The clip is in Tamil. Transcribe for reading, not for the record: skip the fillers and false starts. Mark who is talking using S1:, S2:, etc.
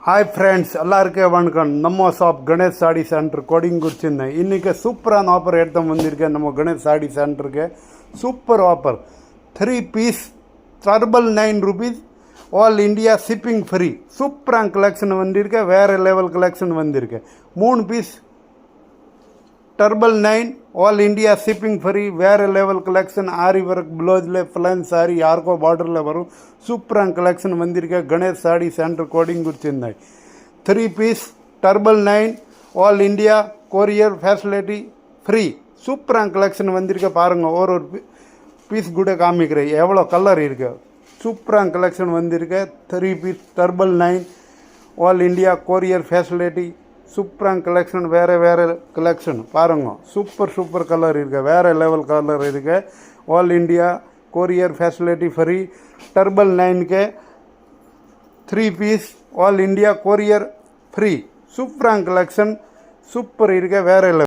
S1: ஹாய் ஃப்ரெண்ட்ஸ், எல்லாருக்கே வணக்கம். நம்ம shop Ganesh sari centre coding குடிச்சிருந்தேன். இன்றைக்கி சூப்பரான ஆஃபர் எடுத்து வந்திருக்கேன். நம்ம கணேஷ் சாடி சென்டருக்கு super offer. 3 piece 999 rupees, all India shipping free. சூப்பரான கலெக்ஷன் வந்திருக்கேன், வேறு லெவல் கலெக்ஷன் வந்திருக்கேன். 3 piece 999, all India shipping free. வேறு லெவல் கலெக்ஷன். ஆரி ஒர்க் ப்ளவுஸில் ஃப்ளைன் சாரி யாருக்கோ பார்டரில் வரும். சூப்பரான கலெக்ஷன் வந்திருக்கேன். கணேஷ் சாடி சென்டர் கோடிங் குடிச்சிருந்தேன். 3 piece 999, all India courier facility free. சூப்பரான கலெக்ஷன் வந்திருக்கேன். பாருங்கள், ஒரு பீஸ் கூட காமிக்கிறேன், எவ்வளோ கலர் இருக்கு. சூப்பரான கலெக்ஷன் வந்திருக்கேன். 3 piece 999, all India courier facility. சூப்பரான கலெக்ஷன், வேறு கலெக்ஷன் பாருங்க. சூப்பர் கலர் இருக்கு, வேறு லெவல் கலர் இருக்கு. All India courier facility free. 999 3 piece all India courier free. சூப்பரான கலெக்ஷன், சூப்பர் இருக்கு, வேறு லெவல்.